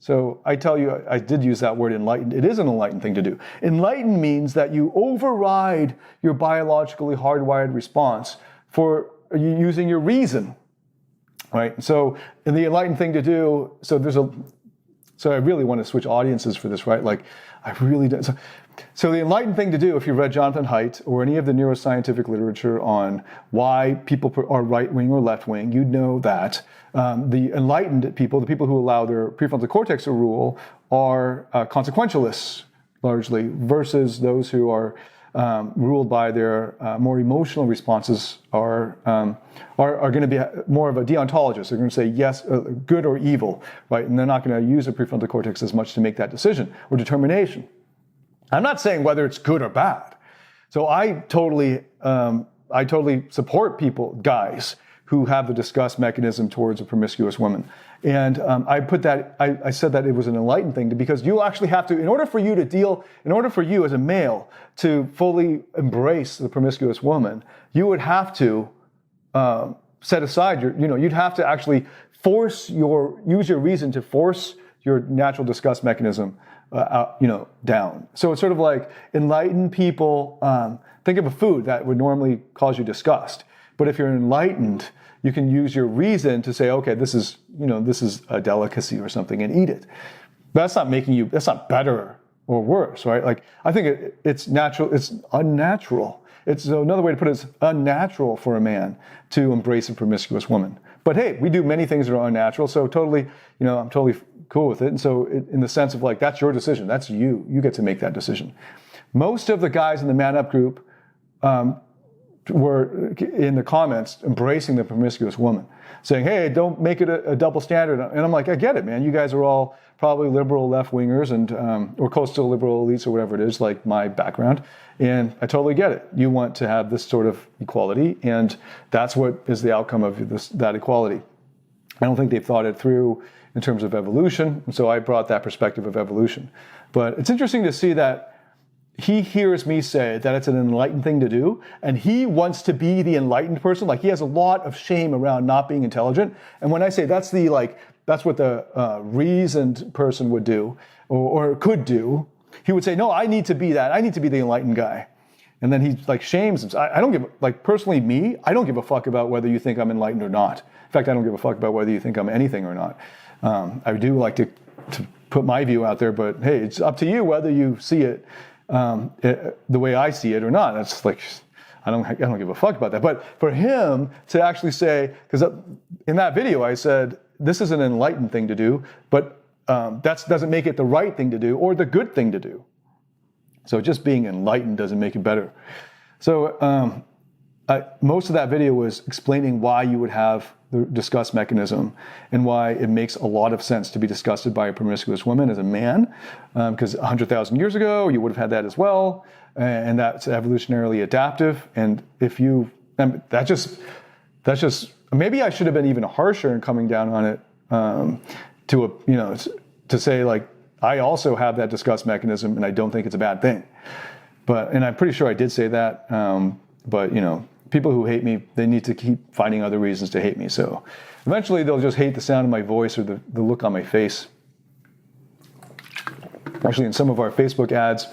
So I tell you, I did use that word enlightened. It is an enlightened thing to do. Enlightened means that you override your biologically hardwired response for using your reason, right? So the enlightened thing to do, so I really want to switch audiences for this, right? Like, I really don't. So the enlightened thing to do, if you've read Jonathan Haidt or any of the neuroscientific literature on why people are right-wing or left-wing, you'd know that the enlightened people, the people who allow their prefrontal cortex to rule, are consequentialists, largely, versus those who are ruled by their more emotional responses are going to be more of a deontologist. They're going to say yes, good or evil, right? And they're not going to use the prefrontal cortex as much to make that decision or determination. I'm not saying whether it's good or bad. So I totally support guys who have the disgust mechanism towards a promiscuous woman. And I said that it was an enlightened thing because you'll actually have to, in order for you as a male to fully embrace the promiscuous woman, you would have to set aside you'd have to actually use your reason to force your natural disgust mechanism down. So it's sort of like enlightened people, think of a food that would normally cause you disgust. But if you're enlightened, you can use your reason to say, okay, this is a delicacy or something, and eat it. That's not better or worse, right? Like, I think it's natural, it's unnatural. So another way to put it is unnatural for a man to embrace a promiscuous woman. But hey, we do many things that are unnatural, so totally, I'm totally cool with it. And so in the sense of like, that's your decision. That's you. You get to make that decision. Most of the guys in the Man Up group were in the comments embracing the promiscuous woman, saying, hey, don't make it a double standard. And I'm like, I get it, man. You guys are all probably liberal left-wingers and or coastal liberal elites or whatever it is, like my background. And I totally get it. You want to have this sort of equality, and that's what is the outcome of that equality. I don't think they've thought it through in terms of evolution, and so I brought that perspective of evolution. But it's interesting to see that he hears me say that it's an enlightened thing to do, and he wants to be the enlightened person. Like, he has a lot of shame around not being intelligent. And when I say that's what the reasoned person would do or could do, he would say, no, I need to be that. I need to be the enlightened guy. And then he shames himself. I don't give, personally me, I don't give a fuck about whether you think I'm enlightened or not. In fact, I don't give a fuck about whether you think I'm anything or not. I do like to put my view out there, but hey, it's up to you whether you see it the way I see it or not. It's like, I don't give a fuck about that. But for him to actually say, because in that video I said, this is an enlightened thing to do, but that doesn't make it the right thing to do or the good thing to do. So just being enlightened doesn't make it better. So most of that video was explaining why you would have the disgust mechanism and why it makes a lot of sense to be disgusted by a promiscuous woman as a man, because 100,000 years ago you would have had that as well, and that's evolutionarily adaptive. And that's just maybe I should have been even harsher in coming down on it to say, like, I also have that disgust mechanism and I don't think it's a bad thing. And I'm pretty sure I did say that, but people who hate me, they need to keep finding other reasons to hate me. So eventually they'll just hate the sound of my voice or the look on my face. Actually, in some of our Facebook ads,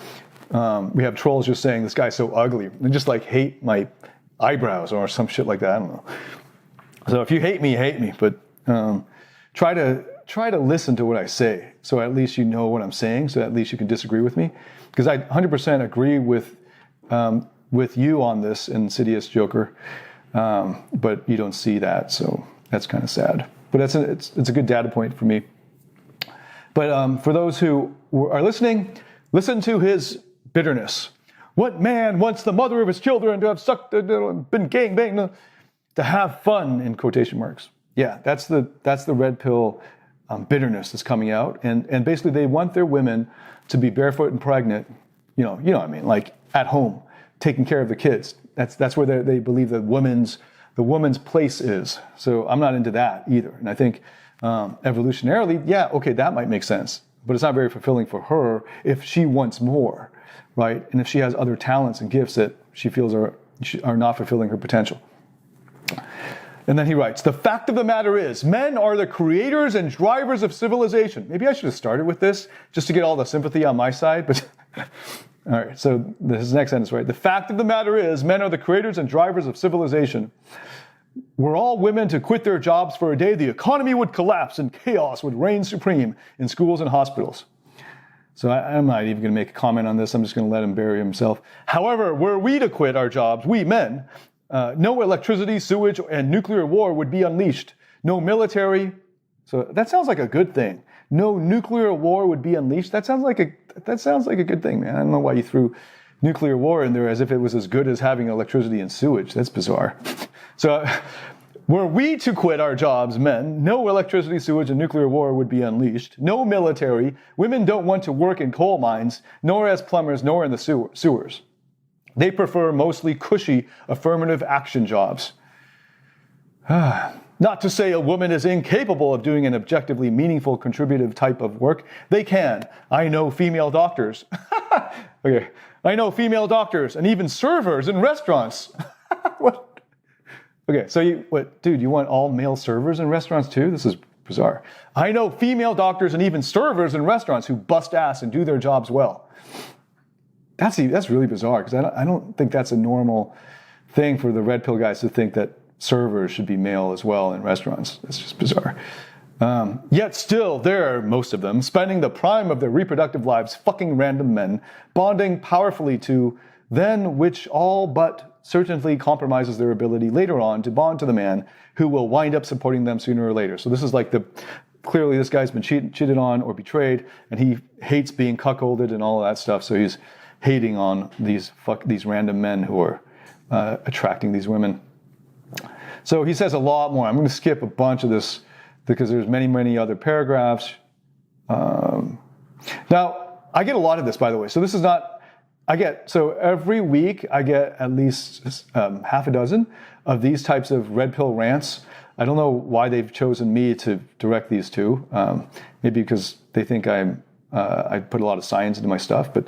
we have trolls just saying, this guy's so ugly. And just like hate my eyebrows or some shit like that. I don't know. So if you hate me, but try to listen to what I say. So at least you know what I'm saying. So at least you can disagree with me. Because I 100% agree with you on this, insidious joker, but you don't see that, so that's kind of sad. But it's a good data point for me. But for those who are listening, listen to his bitterness. What man wants the mother of his children to have been gangbanged, to have fun, in quotation marks? Yeah, that's the red pill bitterness that's coming out, and basically they want their women to be barefoot and pregnant. You know what I mean, like at home, taking care of the kids. That's where they believe the woman's place is. So I'm not into that either. And I think evolutionarily, yeah, okay, that might make sense, but it's not very fulfilling for her if she wants more, right? And if she has other talents and gifts that she feels are are not fulfilling her potential. And then he writes, the fact of the matter is, men are the creators and drivers of civilization. Maybe I should have started with this just to get all the sympathy on my side, but all right, so this is the next sentence, right? The fact of the matter is, men are the creators and drivers of civilization. Were all women to quit their jobs for a day, the economy would collapse and chaos would reign supreme in schools and hospitals. So I'm not even going to make a comment on this. I'm just going to let him bury himself. However, were we to quit our jobs, we men, no electricity, sewage, and nuclear war would be unleashed. No military. So that sounds like a good thing. No nuclear war would be unleashed. That sounds like a good thing, man. I don't know why you threw nuclear war in there as if it was as good as having electricity and sewage. That's bizarre. So were we to quit our jobs, men, no electricity, sewage, and nuclear war would be unleashed. No military. Women don't want to work in coal mines, nor as plumbers, nor in the sewers. They prefer mostly cushy affirmative action jobs. Not to say a woman is incapable of doing an objectively meaningful, contributive type of work. They can. I know female doctors. Okay. I know female doctors and even servers in restaurants. What? Okay, so you want all male servers in restaurants too? This is bizarre. I know female doctors and even servers in restaurants who bust ass and do their jobs well. That's really bizarre, because I don't think that's a normal thing for the red pill guys to think that servers should be male as well in restaurants. That's just bizarre. Yet still, they're, most of them, spending the prime of their reproductive lives fucking random men, bonding powerfully to then which all but certainly compromises their ability later on to bond to the man who will wind up supporting them sooner or later. So this is like clearly this guy's been cheated on or betrayed, and he hates being cuckolded and all of that stuff, so he's hating on these random men who are attracting these women. So he says a lot more. I'm going to skip a bunch of this because there's many, many other paragraphs. Now, I get a lot of this, by the way. So this is not, so every week I get at least half a dozen of these types of red pill rants. I don't know why they've chosen me to direct these to. Maybe because they think I put a lot of science into my stuff, but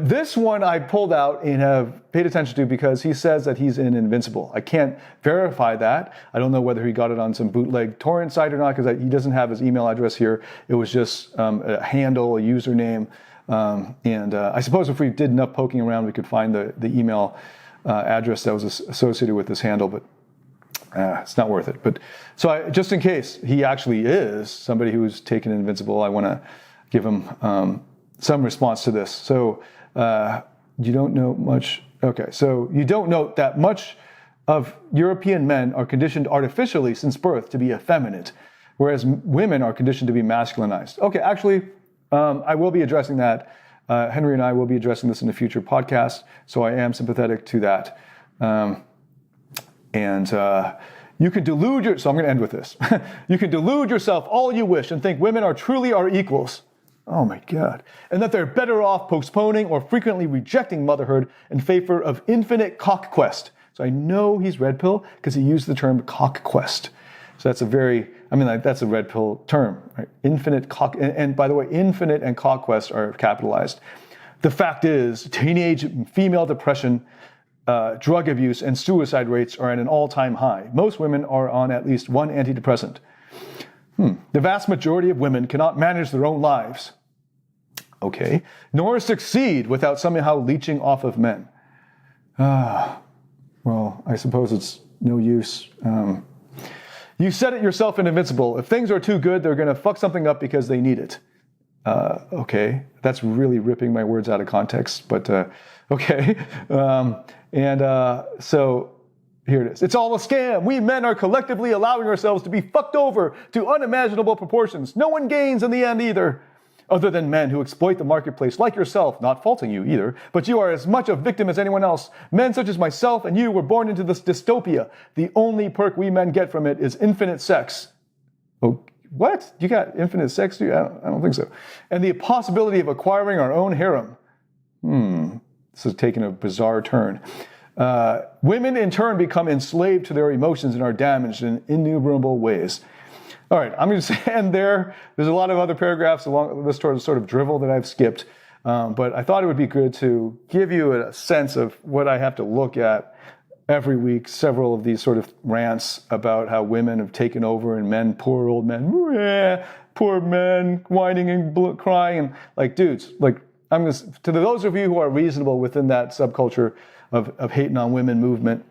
this one I pulled out and have paid attention to because he says that he's in Invincible. I can't verify that. I don't know whether he got it on some bootleg torrent site or not, because he doesn't have his email address here. It was just a handle, a username. And I suppose if we did enough poking around, we could find the email address that was associated with this handle, but it's not worth it. But so just in case he actually is somebody who's taken Invincible, I want to give him some response to this. So you don't know much. Okay, so you don't know that much of European men are conditioned artificially since birth to be effeminate, whereas women are conditioned to be masculinized. Okay, actually, I will be addressing that. Henry and I will be addressing this in a future podcast, so I am sympathetic to that. You can delude so I'm going to end with this. You can delude yourself all you wish and think women are truly our equals. Oh my God. And that they're better off postponing or frequently rejecting motherhood in favor of infinite cock quest. So I know he's red pill because he used the term cock quest. So that's that's a red pill term, right? Infinite cock, and by the way, infinite and cock quest are capitalized. The fact is, teenage female depression, drug abuse, and suicide rates are at an all-time high. Most women are on at least one antidepressant. The vast majority of women cannot manage their own lives. Okay. Nor succeed without somehow leeching off of men. Well, I suppose it's no use. You said it yourself in Invincible. If things are too good, they're going to fuck something up because they need it. Okay. That's really ripping my words out of context, but okay. So here it is. It's all a scam. We men are collectively allowing ourselves to be fucked over to unimaginable proportions. No one gains in the end either. Other than men who exploit the marketplace like yourself, not faulting you either, but you are as much a victim as anyone else. Men such as myself and you were born into this dystopia. The only perk we men get from it is infinite sex. Oh, what? You got infinite sex? I don't think so. And the possibility of acquiring our own harem. This is taking a bizarre turn. Women in turn become enslaved to their emotions and are damaged in innumerable ways. All right, I'm going to end there. There's a lot of other paragraphs along this sort of drivel that I've skipped. But I thought it would be good to give you a sense of what I have to look at every week, several of these sort of rants about how women have taken over and men, poor old men, poor men, whining and crying. And like, dudes, like, to those of you who are reasonable within that subculture of hating on women movement,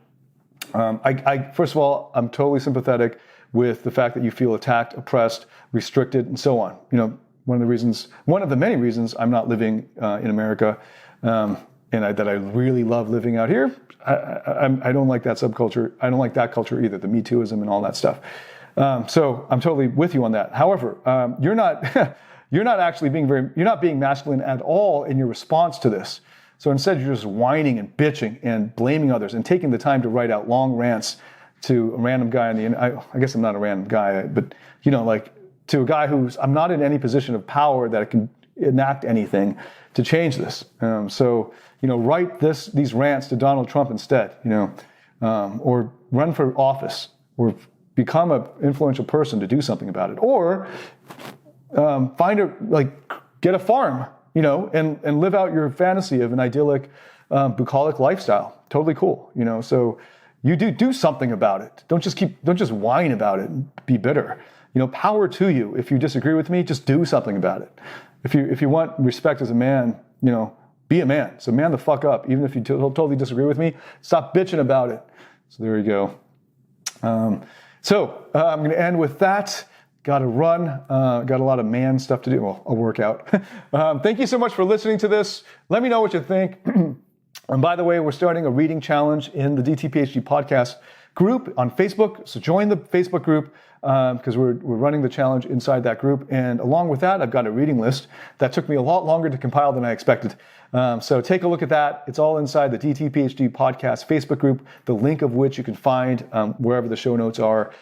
I first of all, I'm totally sympathetic with the fact that you feel attacked, oppressed, restricted, and so on. You know, one of the many reasons I'm not living in America, and that I really love living out here. I don't like that subculture. I don't like that culture either, the Me Tooism and all that stuff. So I'm totally with you on that. However, you're not being masculine at all in your response to this. So instead, you're just whining and bitching and blaming others and taking the time to write out long rants to a random guy I guess I'm not a random guy, but like to a guy I'm not in any position of power that I can enact anything to change this. Write these rants to Donald Trump instead, or run for office, or become an influential person to do something about it, or get a farm, and live out your fantasy of an idyllic, bucolic lifestyle. Totally cool, So you do something about it. Don't just whine about it and be bitter. Power to you. If you disagree with me, just do something about it. If you want respect as a man, be a man. So man the fuck up. Even if you totally disagree with me, stop bitching about it. So there you go. I'm going to end with that. Got to run. Got a lot of man stuff to do. Well, a workout. Thank you so much for listening to this. Let me know what you think. And by the way, we're starting a reading challenge in the DTPHD Podcast group on Facebook. So join the Facebook group because we're running the challenge inside that group. And along with that, I've got a reading list that took me a lot longer to compile than I expected. So take a look at that. It's all inside the DTPHD Podcast Facebook group, the link of which you can find wherever the show notes are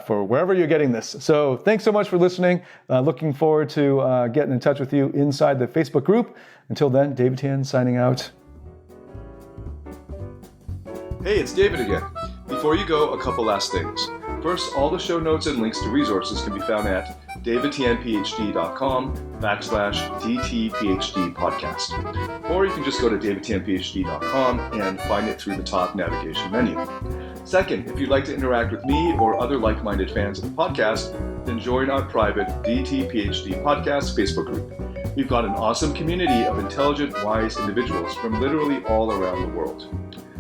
for wherever you're getting this. So thanks so much for listening. Looking forward to getting in touch with you inside the Facebook group. Until then, David Tian signing out. Hey, it's David again. Before you go, a couple last things. First, all the show notes and links to resources can be found at davidtianphd.com/DTPHD podcast. Or you can just go to davidtianphd.com and find it through the top navigation menu. Second, if you'd like to interact with me or other like-minded fans of the podcast, then join our private DTPHD Podcast Facebook group. We've got an awesome community of intelligent, wise individuals from literally all around the world.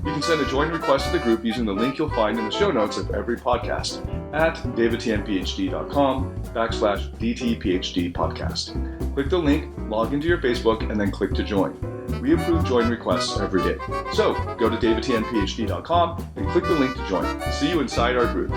You can send a join request to the group using the link you'll find in the show notes of every podcast at davidtianphd.com/DTPHD podcast. Click the link, log into your Facebook, and then click to join. We approve join requests every day. So go to davidtianphd.com and click the link to join. See you inside our group.